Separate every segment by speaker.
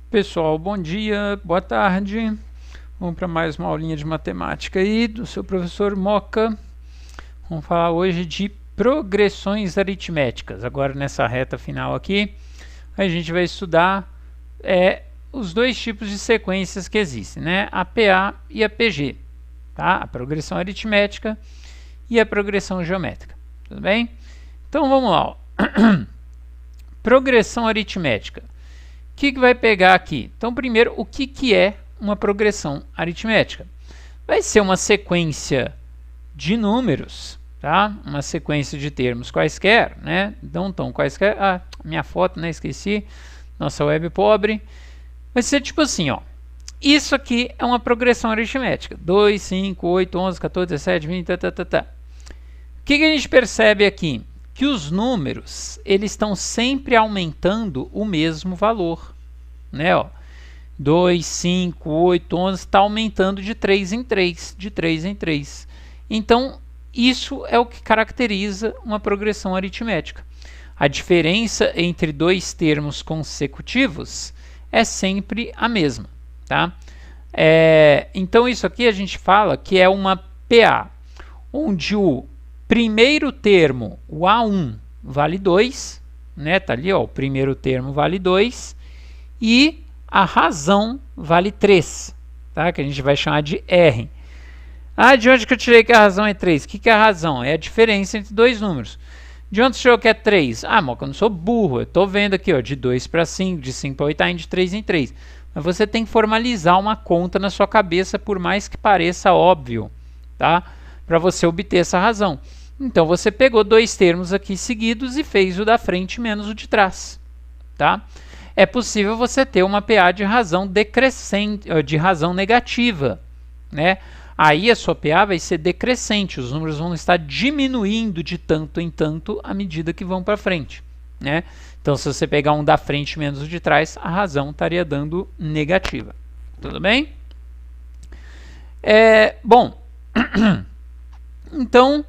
Speaker 1: Pessoal, bom dia, boa tarde. Vamos para mais uma aulinha de matemática aí do seu professor Moca. Vamos falar hoje de progressões aritméticas. Agora nessa reta final aqui, a gente vai estudar os dois tipos de sequências que existem, né? A PA e a PG, tá? A progressão aritmética e a progressão geométrica, tudo bem? Então vamos lá, ó. Progressão aritmética. O que vai pegar aqui? Então, primeiro, o que é uma progressão aritmética? Vai ser uma sequência de números, tá? Uma sequência de termos quaisquer, né? Não tão quaisquer. Ah, minha foto, né? Esqueci. Nossa web pobre. Vai ser tipo assim, ó. Isso aqui é uma progressão aritmética. 2, 5, 8, 11, 14, 17, 20, O que a gente percebe aqui? Que os números, eles estão sempre aumentando o mesmo valor, né? Ó, 2, 5, 8, 11 está aumentando de 3 em 3, de 3 em 3. Então, isso é o que caracteriza uma progressão aritmética. A diferença entre dois termos consecutivos é sempre a mesma, tá? Então, isso aqui a gente fala que é uma PA, onde o primeiro termo, o A1, vale 2, né? Tá ali, ó, o primeiro termo vale 2 e a razão vale 3, tá? Que a gente vai chamar de R. Ah, de onde que eu tirei que a razão é 3? O que é a razão? É a diferença entre dois números. De onde você tirou que é 3? Ah, Moca, eu não sou burro, eu estou vendo aqui, ó, de 2 para 5, de 5 para 8, tá indo de 3 em 3. Mas você tem que formalizar uma conta na sua cabeça, por mais que pareça óbvio, tá? Para você obter essa razão. Então, você pegou dois termos aqui seguidos e fez o da frente menos o de trás, tá? É possível você ter uma PA de razão decrescente, de razão negativa, né? Aí a sua PA vai ser decrescente, os números vão estar diminuindo de tanto em tanto à medida que vão para frente, né? Então, se você pegar um da frente menos o de trás, a razão estaria dando negativa. Tudo bem? Bom, então,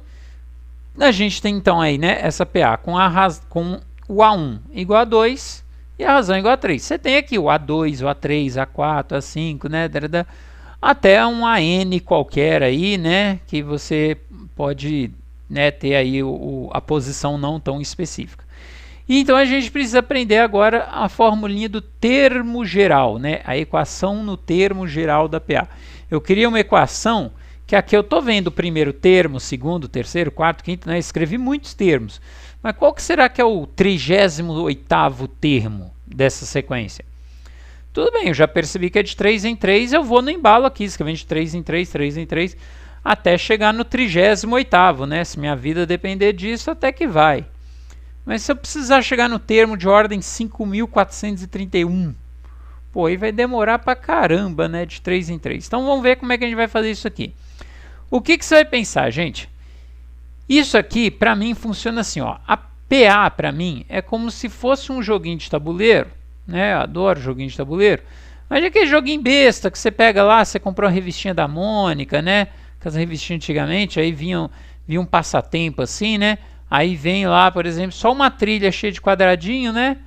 Speaker 1: a gente tem então aí, né, essa PA com o A1 igual a 2 e a razão igual a 3. Você tem aqui o A2, o A3, A4, A5, né, até um AN qualquer aí, né, que você pode, né, ter aí a posição não tão específica. E então a gente precisa aprender agora a formulinha do termo geral, né, a equação no termo geral da PA. Eu queria uma equação que aqui eu estou vendo o primeiro termo, segundo, terceiro, quarto, quinto, né? Escrevi muitos termos. Mas qual que será que é o 38º termo dessa sequência? Tudo bem, eu já percebi que é de 3 em 3, eu vou no embalo aqui, escrevendo de 3 em 3, 3 em 3, até chegar no 38º, né? Se minha vida depender disso, até que vai. Mas se eu precisar chegar no termo de ordem 5.431, pô, aí vai demorar pra caramba, né? De 3 em 3. Então vamos ver como é que a gente vai fazer isso aqui. O que você vai pensar, gente? Isso aqui, para mim, funciona assim, ó. A PA, para mim, é como se fosse um joguinho de tabuleiro, né? Eu adoro joguinho de tabuleiro. Mas é aquele joguinho besta que você pega lá, você comprou uma revistinha da Mônica, né? Aquelas revistinhas antigamente, aí vinha um passatempo assim, né? Aí vem lá, por exemplo, só uma trilha cheia de quadradinho, né?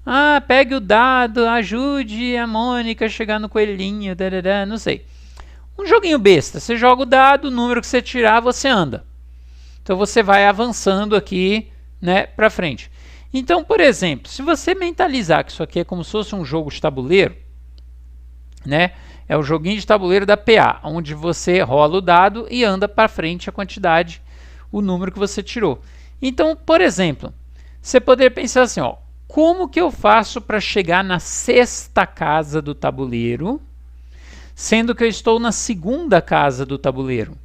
Speaker 1: Ah, pegue o dado, ajude a Mônica a chegar no coelhinho, não sei. Um joguinho besta, você joga o dado, o número que você tirar, você anda. Então você vai avançando aqui, né, para frente. Então, por exemplo, se você mentalizar que isso aqui é como se fosse um jogo de tabuleiro, né, é o joguinho de tabuleiro da PA, onde você rola o dado e anda para frente a quantidade, o número que você tirou. Então, por exemplo, você poderia pensar assim, ó, como que eu faço para chegar na sexta casa do tabuleiro, sendo que eu estou na segunda casa do tabuleiro?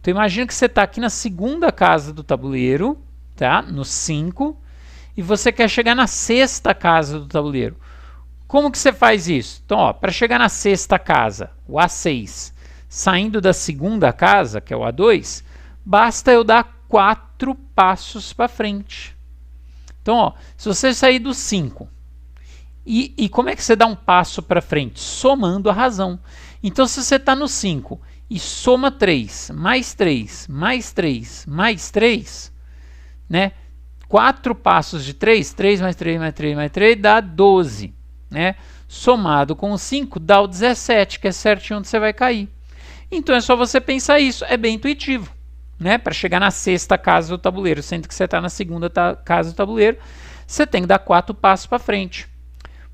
Speaker 1: Então, imagina que você está aqui na segunda casa do tabuleiro, tá? No 5, e você quer chegar na sexta casa do tabuleiro. Como que você faz isso? Então, para chegar na sexta casa, o A6, saindo da segunda casa, que é o A2, basta eu dar 4 passos para frente. Então, ó, se você sair do 5, e como é que você dá um passo para frente? Somando a razão. Então, se você está no 5 e soma 3, mais 3, mais 3, mais 3, né? 4 passos de 3, 3 mais 3 mais 3 mais 3 dá 12, né? Somado com o 5 dá o 17, que é certinho onde você vai cair. Então é só você pensar isso, é bem intuitivo, né? Para chegar na sexta casa do tabuleiro, sendo que você está na segunda casa do tabuleiro, você tem que dar 4 passos para frente.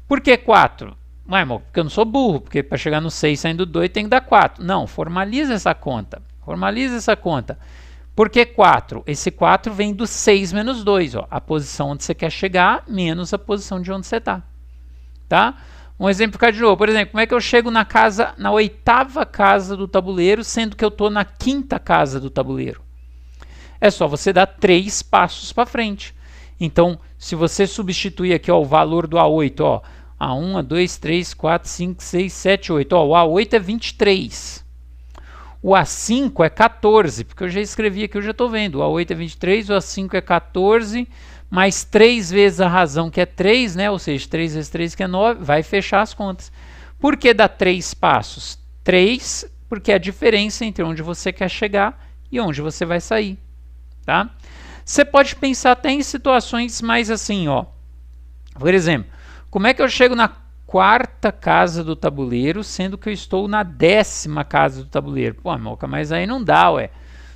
Speaker 1: Por que 4? Ué, amor, porque eu não sou burro, porque para chegar no 6 saindo 2 tem que dar 4. Não, formaliza essa conta. Formaliza essa conta. Por que 4? Esse 4 vem do 6 menos 2, ó, a posição onde você quer chegar menos a posição de onde você está. Tá? Um exemplo de novo. Por exemplo, como é que eu chego na 8ª casa do tabuleiro, sendo que eu estou na 5ª casa do tabuleiro? É só você dar 3 passos para frente. Então, se você substituir aqui ó, o valor do A8, ó, A1, A2, 3, 4, 5, 6, 7, 8. Ó, o A8 é 23. O A5 é 14, porque eu já escrevi aqui, eu já estou vendo. O A8 é 23, o A5 é 14, mais 3 vezes a razão, que é 3, né? Ou seja, 3 vezes 3, que é 9, vai fechar as contas. Por que dá 3 passos? 3, porque é a diferença entre onde você quer chegar e onde você vai sair. Tá? Você pode pensar até em situações mais assim, ó. Por exemplo, como é que eu chego na 4ª casa do tabuleiro, sendo que eu estou na 10ª casa do tabuleiro? Pô, Moca, mas aí não dá, ué.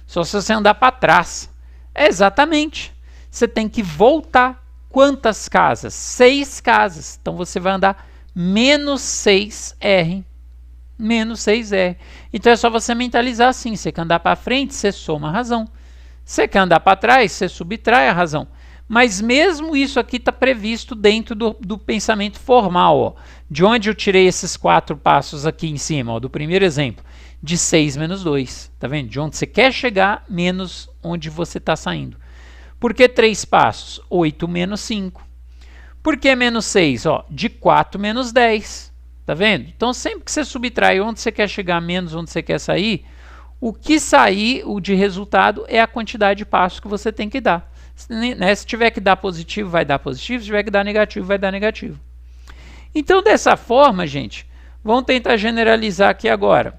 Speaker 1: Só se você andar para trás. É exatamente. Você tem que voltar. Quantas casas? 6 casas. Então você vai andar menos 6R. Menos 6R. Então é só você mentalizar assim. Você quer andar para frente, você soma a razão. Você quer andar para trás, você subtrai a razão. Mas mesmo isso aqui está previsto dentro do pensamento formal. Ó. De onde eu tirei esses 4 passos aqui em cima? Ó, do primeiro exemplo. De 6 menos 2. Tá vendo? De onde você quer chegar, menos onde você está saindo. Por que 3 passos? 8 menos 5. Por que menos 6? Ó, de 4 menos 10. Tá vendo? Então, sempre que você subtrai onde você quer chegar, menos onde você quer sair, o que sair, o de resultado, é a quantidade de passos que você tem que dar. Né? Se tiver que dar positivo, vai dar positivo. Se tiver que dar negativo, vai dar negativo. Então, dessa forma, gente, vamos tentar generalizar aqui agora.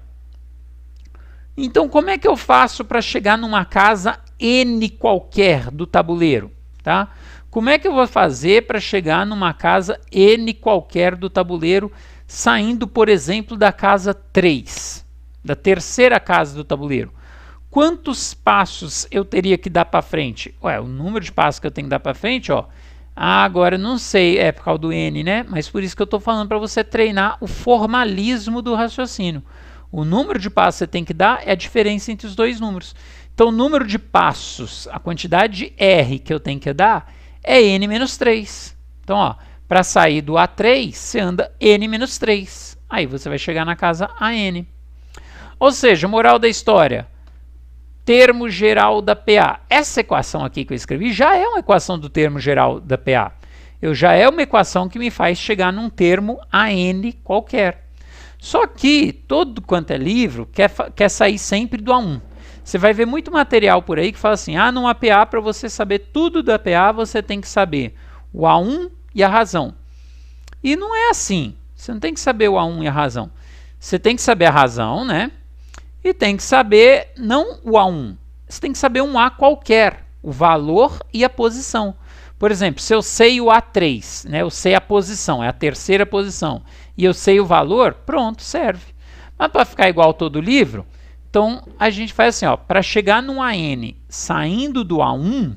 Speaker 1: Então, como é que eu faço para chegar numa casa N qualquer do tabuleiro? Tá? Como é que eu vou fazer para chegar numa casa N qualquer do tabuleiro, saindo, por exemplo, da casa 3, da 3ª casa do tabuleiro? Quantos passos eu teria que dar para frente? Ué, o número de passos que eu tenho que dar para frente, ó. Ah, agora eu não sei, é por causa do N, né? Mas por isso que eu estou falando para você treinar o formalismo do raciocínio. O número de passos que você tem que dar é a diferença entre os dois números. Então, o número de passos, a quantidade de R que eu tenho que dar, é N menos 3. Então, ó, para sair do A3, você anda N menos 3. Aí você vai chegar na casa AN. Ou seja, moral da história, termo geral da PA. Essa equação aqui que eu escrevi já é uma equação do termo geral da PA. Já é uma equação que me faz chegar num termo AN qualquer. Só que todo quanto é livro quer sair sempre do A1. Você vai ver muito material por aí que fala assim, numa PA, para você saber tudo da PA, você tem que saber o A1 e a razão. E não é assim. Você não tem que saber o A1 e a razão. Você tem que saber a razão, né? E tem que saber, não o A1, você tem que saber um A qualquer, o valor e a posição. Por exemplo, se eu sei o A3, né, eu sei a posição, é a 3ª posição, e eu sei o valor, pronto, serve. Mas para ficar igual todo livro, então a gente faz assim, para chegar no AN saindo do A1,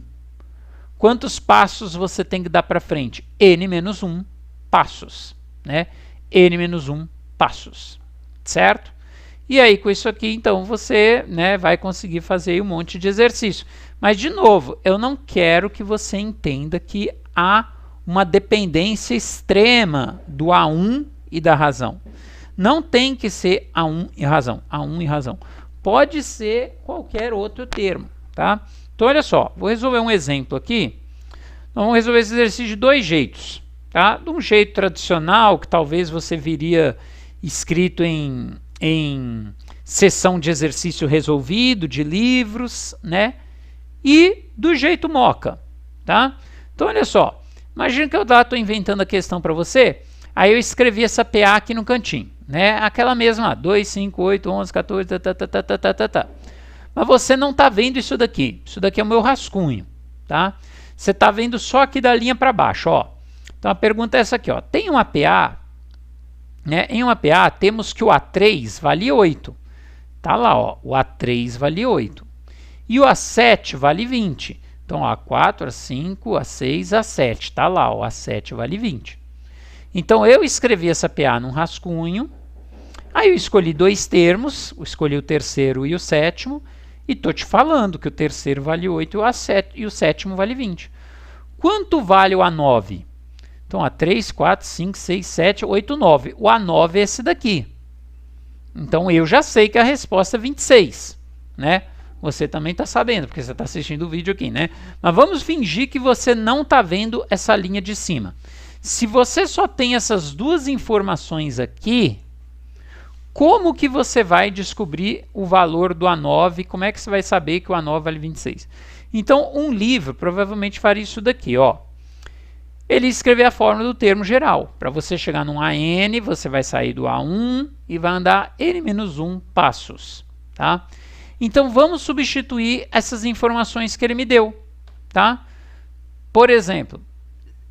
Speaker 1: quantos passos você tem que dar para frente? N menos 1 passos, né? N menos 1 passos, certo? E aí, com isso aqui, então, você, né, vai conseguir fazer um monte de exercício. Mas, de novo, eu não quero que você entenda que há uma dependência extrema do A1 e da razão. Não tem que ser A1 e razão. A1 e razão. Pode ser qualquer outro termo, tá? Então, olha só, vou resolver um exemplo aqui. Vamos resolver esse exercício de 2 jeitos, tá? De um jeito tradicional, que talvez você viria escrito em sessão de exercício resolvido, de livros, né? E do jeito Moca, tá? Então, olha só. Imagina que eu estou inventando a questão para você, aí eu escrevi essa PA aqui no cantinho, né? Aquela mesma, 2, 5, 8, 11, 14, Mas você não está vendo isso daqui. Isso daqui é o meu rascunho, tá? Você está vendo só aqui da linha para baixo, ó. Então a pergunta é essa aqui, ó. Tem um APA, né? Em um APA temos que o A3 vale 8. Tá lá, ó. O A3 vale 8. E o A7 vale 20. Então, ó, A4, A5, A6, A7. Tá lá, ó. O A7 vale 20. Então, eu escrevi essa PA num rascunho. Aí eu escolhi dois termos. Eu escolhi o terceiro e o sétimo. E estou te falando que o terceiro vale 8 e o sétimo vale 20. Quanto vale o A9? Então, A3, 4, 5, 6, 7, 8, 9. O A9 é esse daqui. Então, eu já sei que a resposta é 26, né? Você também está sabendo, porque você está assistindo o vídeo aqui, né? Mas vamos fingir que você não está vendo essa linha de cima. Se você só tem essas duas informações aqui, como que você vai descobrir o valor do A9? Como é que você vai saber que o A9 vale 26? Então, um livro provavelmente faria isso daqui, ó. Ele escreveu a fórmula do termo geral. Para você chegar num AN, você vai sair do A1 e vai andar N-1 passos, tá? Então, vamos substituir essas informações que ele me deu, tá? Por exemplo,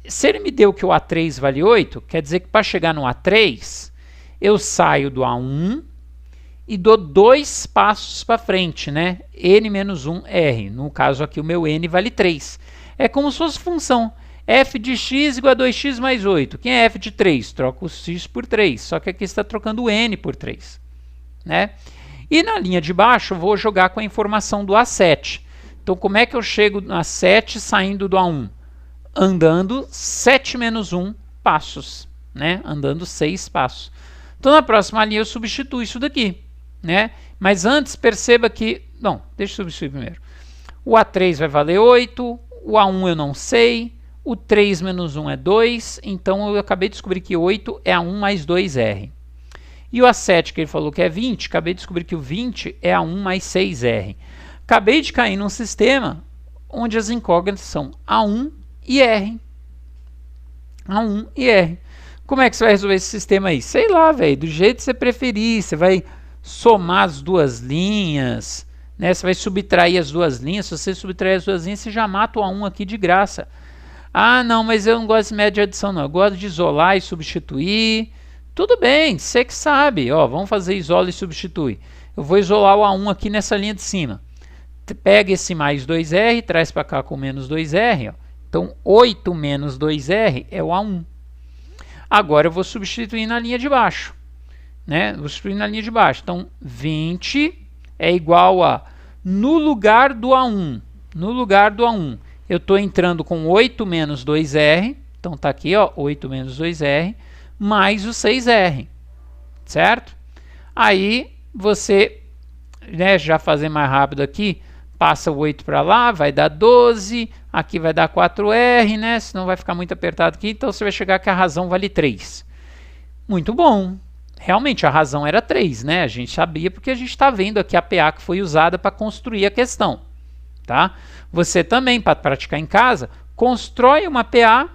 Speaker 1: se ele me deu que o A3 vale 8, quer dizer que para chegar no A3, eu saio do A1 e dou 2 passos para frente, né? N-1R. No caso aqui, o meu N vale 3. É como se fosse função. F de x igual a 2x mais 8. Quem é f de 3? Troca o x por 3. Só que aqui está trocando o n por 3. Né? E na linha de baixo, eu vou jogar com a informação do A7. Então, como é que eu chego no A7 saindo do A1? Andando 7 menos 1 passos. Né? Andando 6 passos. Então, na próxima linha, eu substituo isso daqui. Né? Mas antes, perceba que... Não, deixa eu substituir primeiro. O A3 vai valer 8. O A1 eu não sei. O 3 menos 1 é 2, então eu acabei de descobrir que 8 é A1 mais 2R. E o A7, que ele falou que é 20, acabei de descobrir que o 20 é A1 mais 6R. Acabei de cair num sistema onde as incógnitas são A1 e R. A1 e R. Como é que você vai resolver esse sistema aí? Sei lá, velho, do jeito que você preferir. Você vai somar as duas linhas, né? Você vai subtrair as duas linhas. Se você subtrair as duas linhas, você já mata o A1 aqui de graça. Ah, não, mas eu não gosto de média de adição, não. Eu gosto de isolar e substituir. Tudo bem, você que sabe. Ó, vamos fazer isola e substitui. Eu vou isolar o A1 aqui nessa linha de cima. Pega esse mais 2R, traz para cá com menos 2R. Ó. Então, 8 menos 2R é o A1. Agora eu vou substituir na linha de baixo. Né? Vou substituir na linha de baixo. Então, 20 é igual a, no lugar do A1, eu estou entrando com 8 menos 2R, então está aqui, ó, 8 menos 2R, mais o 6R, certo? Aí você, né, já fazer mais rápido aqui, passa o 8 para lá, vai dar 12, aqui vai dar 4R, né, senão vai ficar muito apertado aqui, então você vai chegar que a razão vale 3. Muito bom. Realmente a razão era 3, né? A gente sabia porque a gente está vendo aqui a PA que foi usada para construir a questão. Tá? Você também, para praticar em casa, constrói uma PA,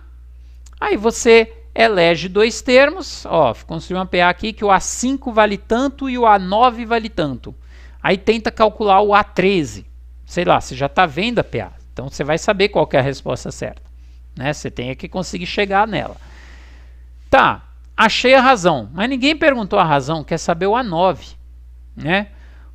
Speaker 1: aí você elege dois termos, ó, construir uma PA aqui que o A5 vale tanto e o A9 vale tanto. Aí tenta calcular o A13. Sei lá, você já está vendo a PA, então você vai saber qual que é a resposta certa. Né? Você tem que conseguir chegar nela. Tá. Achei a razão, mas ninguém perguntou a razão, quer saber o A9, né?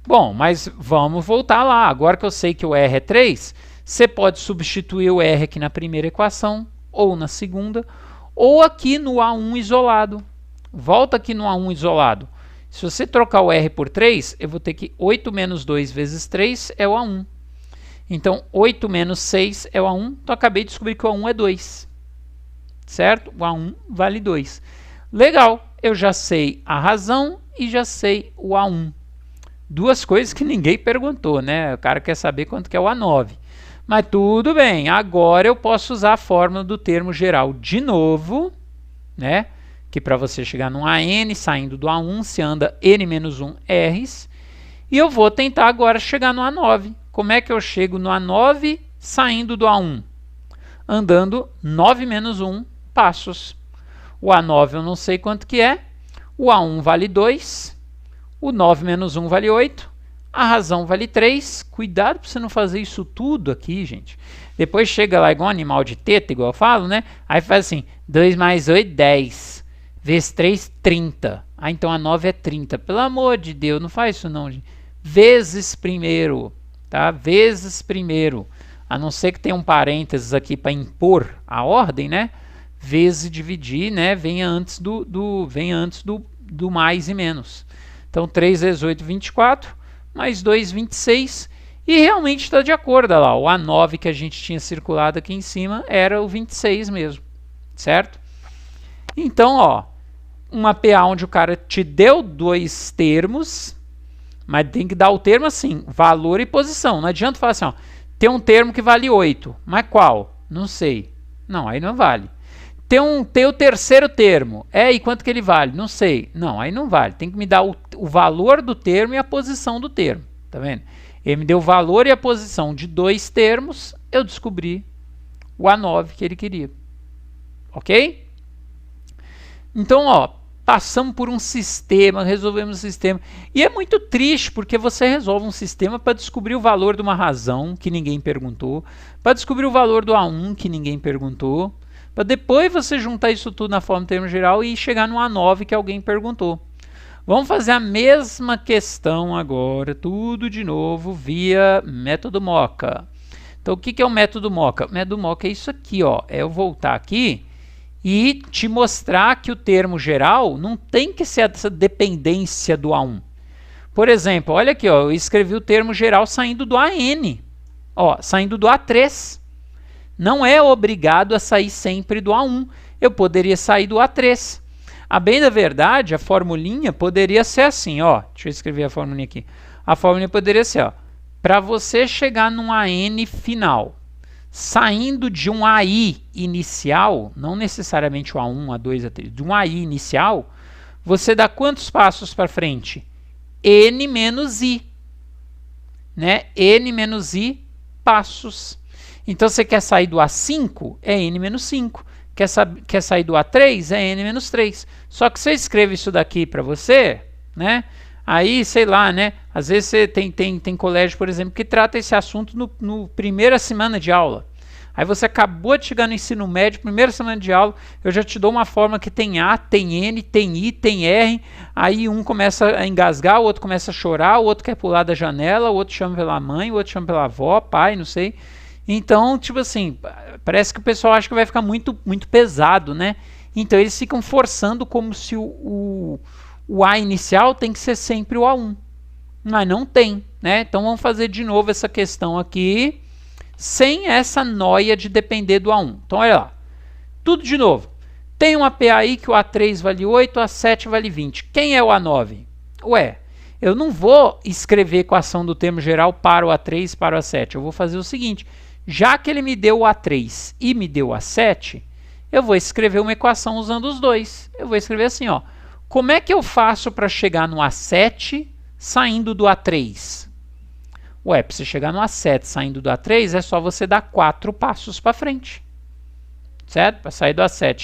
Speaker 1: Bom, mas vamos voltar lá. Agora que eu sei que o R é 3, você pode substituir o R aqui na primeira equação, ou na segunda, ou aqui no A1 isolado. Volta aqui no A1 isolado. Se você trocar o R por 3, eu vou ter que 8 menos 2 vezes 3 é o A1. Então, 8 menos 6 é o A1, então acabei de descobrir que o A1 é 2. Certo? O A1 vale 2. Legal, eu já sei a razão e já sei o A1. Duas coisas que ninguém perguntou, né? O cara quer saber quanto que é o A9. Mas tudo bem, agora eu posso usar a fórmula do termo geral de novo, né? Que para você chegar no AN, saindo do A1, se anda N-1 Rs. E eu vou tentar agora chegar no A9. Como é que eu chego no A9 saindo do A1? Andando 9 menos 1 passos. O A9 eu não sei quanto que é, o A1 vale 2, o 9 menos 1 vale 8, a razão vale 3. Cuidado para você não fazer isso tudo aqui, gente. Depois chega lá igual um animal de teta, igual eu falo, né? Aí faz assim, 2 mais 8, 10. Vezes 3, 30. Ah, então a 9 é 30. Pelo amor de Deus, não faz isso não, gente. Vezes primeiro, tá? Vezes primeiro. A não ser que tenha um parênteses aqui para impor a ordem, né? Vezes dividir, né? Vem antes do mais e menos. Então 3 vezes 8, 24. Mais 2, 26. E realmente está de acordo, olha lá. O A9 que a gente tinha circulado aqui em cima era o 26 mesmo, certo? Então, ó, uma PA onde o cara te deu dois termos, mas tem que dar o termo assim, valor e posição. Não adianta falar assim, ó, tem um termo que vale 8, mas qual? Não sei. Não, aí não vale. Tem o terceiro termo, e quanto que ele vale? Não sei. Não, aí não vale. Tem que me dar o valor do termo e a posição do termo, tá vendo? Ele me deu o valor e a posição de dois termos, eu descobri o A9 que ele queria. Ok? Então, ó, passamos por um sistema, resolvemos um sistema. E é muito triste, porque você resolve um sistema para descobrir o valor de uma razão que ninguém perguntou, para descobrir o valor do A1 que ninguém perguntou, para depois você juntar isso tudo na forma de termo geral e chegar no A9 que alguém perguntou. Vamos fazer a mesma questão agora, tudo de novo, via método Moca. Então, o que é o método Moca? O método Moca é isso aqui, ó. É eu voltar aqui e te mostrar que o termo geral não tem que ser essa dependência do A1. Por exemplo, olha aqui, ó, eu escrevi o termo geral saindo do AN, ó, saindo do A3. Não é obrigado a sair sempre do A1. Eu poderia sair do A3. A bem da verdade, a formulinha poderia ser assim, ó. Deixa eu escrever a formulinha aqui. A formulinha poderia ser, ó. Para você chegar num AN final, saindo de um AI inicial, não necessariamente o A1, A2, A3, de um AI inicial, você dá quantos passos para frente? N menos I. Né? N menos I passos. Então, você quer sair do A5? É N menos 5. Quer sair do A3? É N menos 3. Só que se eu escrevo isso daqui para você, né? Aí, sei lá, né? Às vezes você tem colégio, por exemplo, que trata esse assunto no primeira semana de aula. Aí você acabou de chegar no ensino médio, primeira semana de aula, eu já te dou uma forma que tem A, tem N, tem I, tem R, aí um começa a engasgar, o outro começa a chorar, o outro quer pular da janela, o outro chama pela mãe, o outro chama pela avó, pai, não sei. Então, tipo assim, parece que o pessoal acha que vai ficar muito pesado, né? Então eles ficam forçando como se o A inicial tem que ser sempre o A1. Mas não tem, né? Então vamos fazer de novo essa questão aqui, sem essa noia de depender do A1. Então olha lá, tudo de novo. Tem uma PA aí que o A3 vale 8, o A7 vale 20. Quem é o A9? Ué, eu não vou escrever a equação do termo geral para o A3 para o A7. Eu vou fazer o seguinte, já que ele me deu o A3 e me deu o A7, eu vou escrever uma equação usando os dois. Eu vou escrever assim, ó. Como é que eu faço para chegar no A7 saindo do A3? Ué, para você chegar no A7 saindo do A3, é só você dar 4 passos para frente. Certo? Para sair do A7,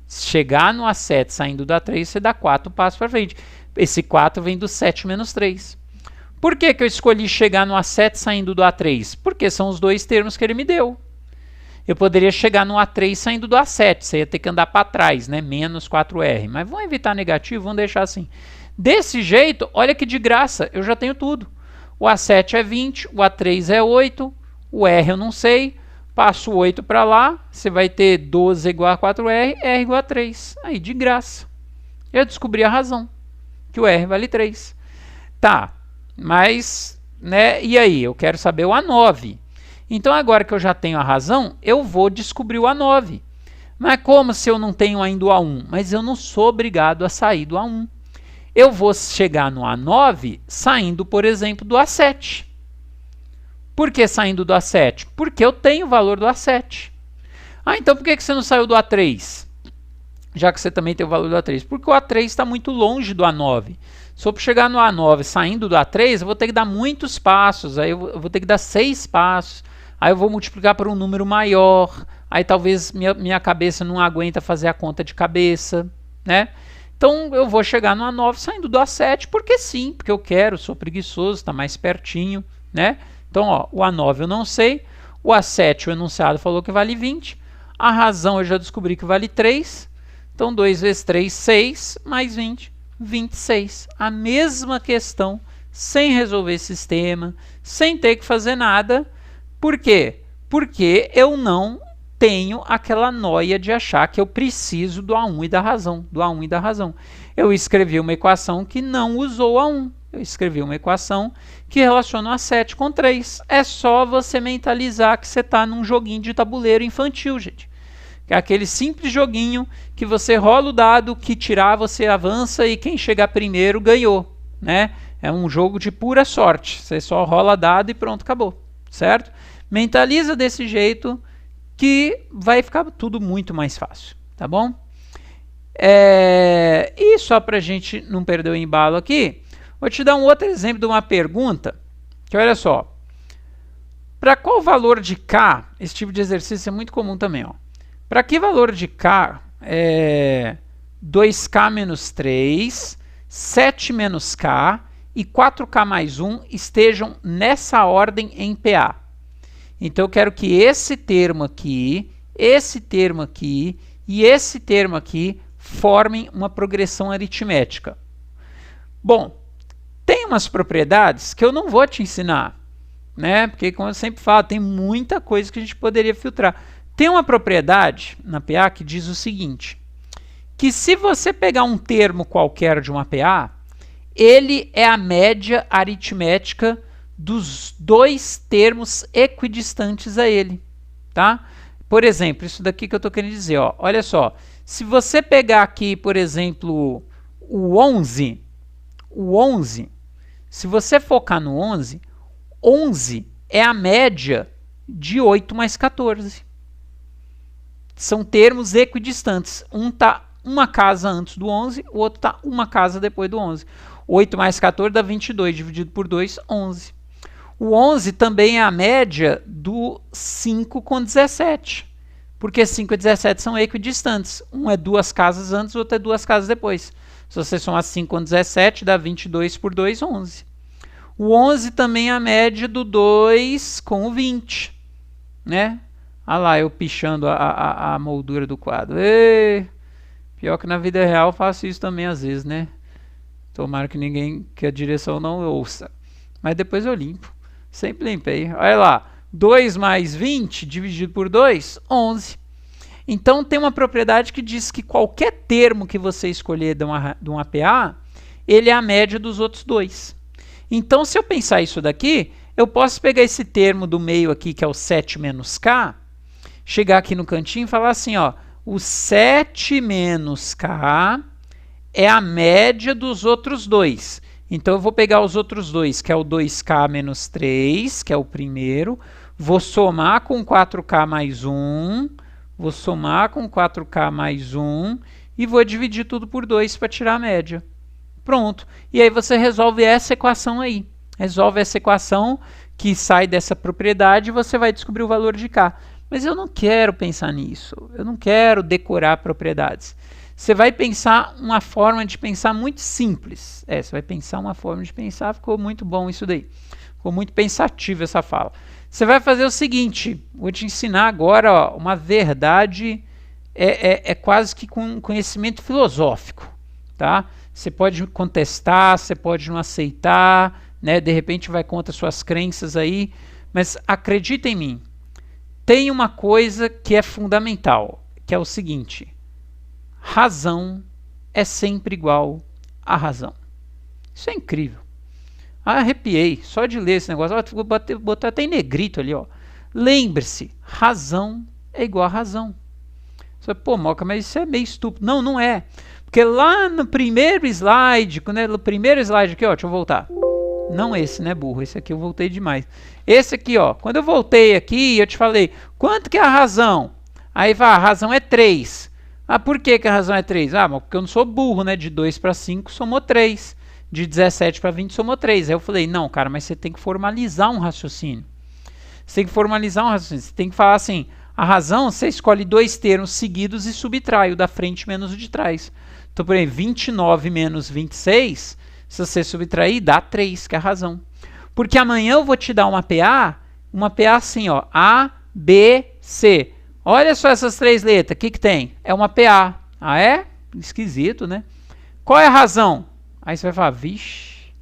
Speaker 1: chegar no A7 saindo do A3, você dá 4 passos para frente. Esse 4 vem do 7 menos 3. Por que eu escolhi chegar no A7 saindo do A3? Porque são os dois termos que ele me deu. Eu poderia chegar no A3 saindo do A7, você ia ter que andar para trás, né? Menos 4R. Mas vamos evitar negativo, vamos deixar assim. Desse jeito, olha que de graça, eu já tenho tudo. O A7 é 20, o A3 é 8, o R eu não sei. Passo 8 para lá, você vai ter 12 igual a 4R, R igual a 3. Aí, de graça. Eu descobri a razão, que o R vale 3. Tá. Mas, né, e aí? Eu quero saber o A9. Então, agora que eu já tenho a razão, eu vou descobrir o A9. Mas como se eu não tenho ainda o A1? Mas eu não sou obrigado a sair do A1. Eu vou chegar no A9 saindo, por exemplo, do A7. Por que saindo do A7? Porque eu tenho o valor do A7. Ah, então por que você não saiu do A3? Já que você também tem o valor do A3. Porque o A3 está muito longe do A9. Se eu chegar no A9 saindo do A3, eu vou ter que dar muitos passos, aí eu vou ter que dar 6 passos, aí eu vou multiplicar por um número maior, aí talvez minha cabeça não aguenta fazer a conta de cabeça, né? Então eu vou chegar no A9 saindo do A7, porque sim, porque eu quero, sou preguiçoso, está mais pertinho, né? Então, ó, o A9 eu não sei, o A7 o enunciado falou que vale 20, a razão eu já descobri que vale 3, então 2 vezes 3, 6, mais 20, 26. A mesma questão, sem resolver sistema, sem ter que fazer nada. Por quê? Porque eu não tenho aquela noia de achar que eu preciso do A1 e da razão, Eu escrevi uma equação que não usou A1. Eu escrevi uma equação que relaciona o A7 com 3. É só você mentalizar que você está num joguinho de tabuleiro infantil, gente. É aquele simples joguinho que você rola o dado, que tirar você avança e quem chegar primeiro ganhou, né? É um jogo de pura sorte. Você só rola dado e pronto, acabou, certo? Mentaliza desse jeito que vai ficar tudo muito mais fácil, tá bom? E só para a gente não perder o embalo aqui, vou te dar um outro exemplo de uma pergunta, que olha só, para qual valor de K, esse tipo de exercício é muito comum também, ó. Para que valor de K 2K menos 3, 7 menos K e 4K mais 1 estejam nessa ordem em PA? Então eu quero que esse termo aqui e esse termo aqui formem uma progressão aritmética. Bom, tem umas propriedades que eu não vou te ensinar, né? Porque, como eu sempre falo, tem muita coisa que a gente poderia filtrar. Tem uma propriedade na PA que diz o seguinte, que se você pegar um termo qualquer de uma PA, ele é a média aritmética dos dois termos equidistantes a ele, tá? Por exemplo, isso daqui que eu estou querendo dizer, ó, olha só, se você pegar aqui, por exemplo, o 11, se você focar no 11, 11 é a média de 8 mais 14. São termos equidistantes. Um está uma casa antes do 11, o outro está uma casa depois do 11. 8 mais 14 dá 22, dividido por 2, 11. O 11 também é a média do 5 com 17, porque 5 e 17 são equidistantes. Um é 2 casas antes, o outro é 2 casas depois. Se você somar 5 com 17, dá 22 por 2, 11. O 11 também é a média do 2 com o 20, né? Olha lá, eu pichando a moldura do quadro. Pior que na vida real eu faço isso também às vezes, né? Tomara que a direção não ouça. Mas depois eu limpo. Sempre limpei. Olha lá, 2 mais 20 dividido por 2, 11. Então tem uma propriedade que diz que qualquer termo que você escolher de uma PA, ele é a média dos outros dois. Então se eu pensar isso daqui, eu posso pegar esse termo do meio aqui, que é o 7 menos K, chegar aqui no cantinho e falar assim, ó, o 7 menos K é a média dos outros dois. Então eu vou pegar os outros dois, que é o 2K menos 3, que é o primeiro, vou somar com 4K mais 1, vou somar com 4K mais 1 e vou dividir tudo por 2 para tirar a média. Pronto. E aí você resolve essa equação aí. Resolve essa equação que sai dessa propriedade e você vai descobrir o valor de K. Mas eu não quero pensar nisso. Eu não quero decorar propriedades. Você vai pensar uma forma de pensar muito simples. Você vai pensar uma forma de pensar, ficou muito bom isso daí. Ficou muito pensativo essa fala. Você vai fazer o seguinte, vou te ensinar agora, ó, uma verdade, quase que com conhecimento filosófico, tá? Você pode contestar, você pode não aceitar, né? De repente vai contra suas crenças aí, mas acredita em mim, tem uma coisa que é fundamental, que é o seguinte: razão é sempre igual a razão. Isso é incrível. Arrepiei só de ler esse negócio. Vou botar até em negrito ali, ó. Lembre-se, razão é igual a razão. Você, pô, Moca, mas isso é meio estúpido. Não, não é. Porque lá no primeiro slide, no primeiro slide aqui, ó, deixa eu voltar. Não esse, né, burro? Esse aqui eu voltei demais. Esse aqui, ó, quando eu voltei aqui, eu te falei, quanto que é a razão? Aí vai, a razão é 3. Ah, por que a razão é 3? Ah, porque eu não sou burro, né? De 2 para 5 somou 3. De 17 para 20 somou 3. Aí eu falei, não, cara, mas você tem que formalizar um raciocínio. Você tem que formalizar um raciocínio. Você tem que falar assim, A razão, você escolhe dois termos seguidos e subtrai o da frente menos o de trás. Então, por exemplo, 29 menos 26, se você subtrair, dá 3, que é a razão. Porque amanhã eu vou te dar uma PA assim, ó, A, B, C. Olha só essas três letras, o que tem? É uma PA. Ah, é? Esquisito, né? Qual é a razão? Aí você vai falar, vixe,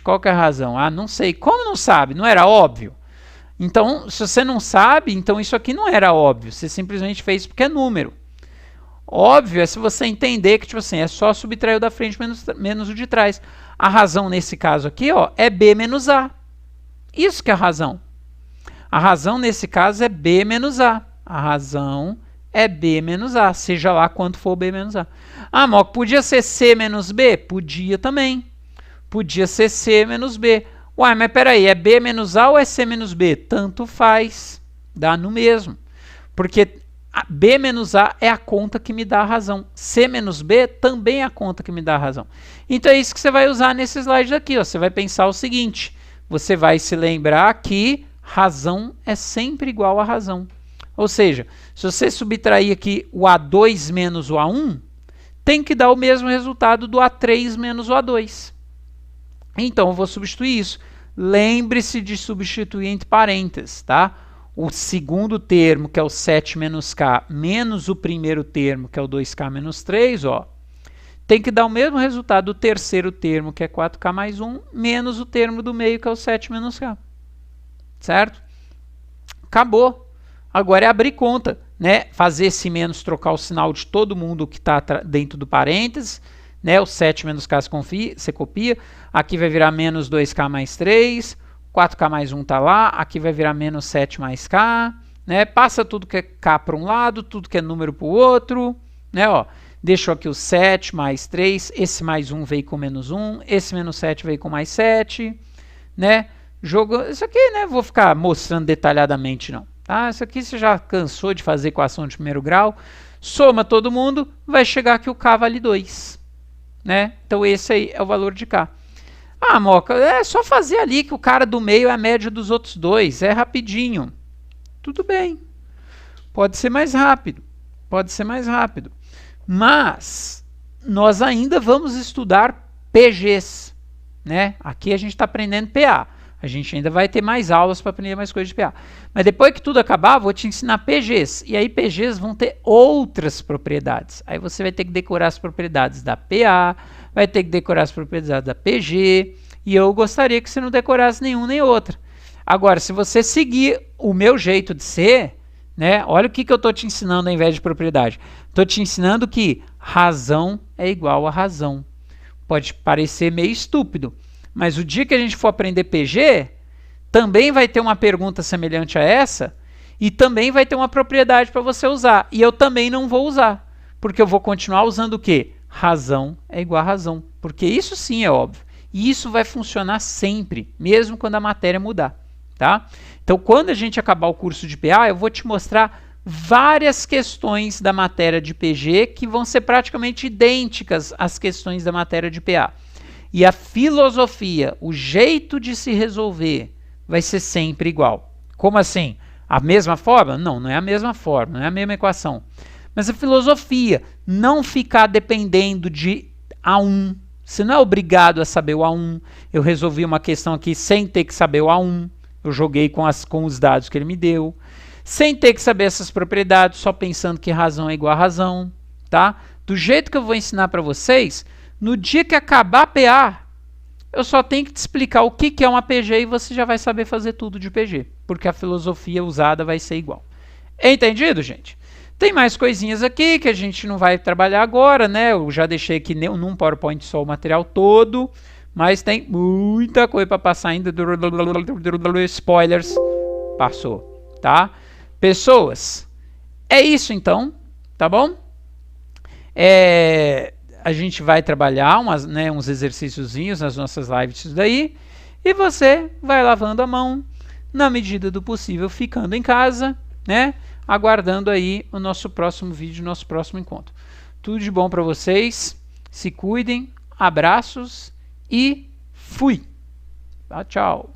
Speaker 1: qual que é a razão? Ah, não sei. Como não sabe? Não era óbvio? Então, se você não sabe, então isso aqui não era óbvio. Você simplesmente fez porque é número. Óbvio é se você entender que, tipo assim, é só subtrair o da frente menos o de trás. A razão nesse caso aqui, ó, é B menos A. Isso que é a razão. A razão nesse caso é B menos A. A razão é B menos A, seja lá quanto for B menos A. Ah, Moco, podia ser C menos B? Podia também. Podia ser C menos B. Uai, mas peraí, é B menos A ou é C menos B? Tanto faz, dá no mesmo. Porque B menos A é a conta que me dá a razão. C menos B também é a conta que me dá a razão. Então é isso que você vai usar nesse slide aqui. Ó. Você vai pensar o seguinte, você vai se lembrar que razão é sempre igual a razão. Ou seja, se você subtrair aqui o A2 menos o A1, tem que dar o mesmo resultado do A3 menos o A2. Então, eu vou substituir isso. Lembre-se de substituir entre parênteses, tá? O segundo termo, que é o 7 menos K, menos o primeiro termo, que é o 2K menos 3, ó, tem que dar o mesmo resultado do terceiro termo, que é 4K mais 1, menos o termo do meio, que é o 7 menos K. Certo? Acabou. Agora é abrir conta, né? Fazer esse menos, trocar o sinal de todo mundo que está dentro do parênteses, né? O 7 menos K você copia. Aqui vai virar menos 2K mais 3. 4K mais 1 está lá. Aqui vai virar menos 7 mais K. Né? Passa tudo que é K para um lado, tudo que é número para o outro. Né? Ó, deixou aqui o 7 mais 3. Esse mais 1 veio com menos 1. Esse menos 7 veio com mais 7. Né? Isso aqui, né? Vou ficar mostrando detalhadamente, não. Tá? Isso aqui você já cansou de fazer equação de primeiro grau. Soma todo mundo, vai chegar que o K vale 2. Né? Então esse aí é o valor de K. Ah, Moca, é só fazer ali que o cara do meio é a média dos outros dois. É rapidinho. Tudo bem. Pode ser mais rápido. Pode ser mais rápido. Mas nós ainda vamos estudar PGs. Né? Aqui a gente está aprendendo PA. A gente ainda vai ter mais aulas para aprender mais coisas de PA. Mas depois que tudo acabar, vou te ensinar PGs. E aí PGs vão ter outras propriedades. Aí você vai ter que decorar as propriedades da PA, vai ter que decorar as propriedades da PG. E eu gostaria que você não decorasse nenhum nem outra. Agora, se você seguir o meu jeito de ser, né, olha o que eu estou te ensinando ao invés de propriedade. Estou te ensinando que razão é igual a razão. Pode parecer meio estúpido. Mas o dia que a gente for aprender PG, também vai ter uma pergunta semelhante a essa e também vai ter uma propriedade para você usar. E eu também não vou usar, porque eu vou continuar usando o quê? Razão é igual a razão. Porque isso sim é óbvio. E isso vai funcionar sempre, mesmo quando a matéria mudar. Tá? Então, quando a gente acabar o curso de PA, eu vou te mostrar várias questões da matéria de PG que vão ser praticamente idênticas às questões da matéria de PA. E a filosofia, o jeito de se resolver, vai ser sempre igual. Como assim? A mesma forma? Não, não é a mesma forma, não é a mesma equação. Mas a filosofia, não ficar dependendo de A1. Você não é obrigado a saber o A1. Eu resolvi uma questão aqui sem ter que saber o A1. Eu joguei com os dados que ele me deu. Sem ter que saber essas propriedades, só pensando que razão é igual a razão. Tá? Do jeito que eu vou ensinar para vocês, no dia que acabar a PA, eu só tenho que te explicar o que é uma PG e você já vai saber fazer tudo de PG, porque a filosofia usada vai ser igual. Entendido, gente? Tem mais coisinhas aqui que a gente não vai trabalhar agora, né? Eu já deixei aqui num PowerPoint só o material todo, mas tem muita coisa para passar ainda. Spoilers, passou, tá? Pessoas, é isso então, tá bom? A gente vai trabalhar uns exercíciozinhos nas nossas lives disso daí, e você vai lavando a mão, na medida do possível, ficando em casa, né? Aguardando aí o nosso próximo vídeo, nosso próximo encontro. Tudo de bom para vocês, se cuidem, abraços e fui! Tchau, tchau!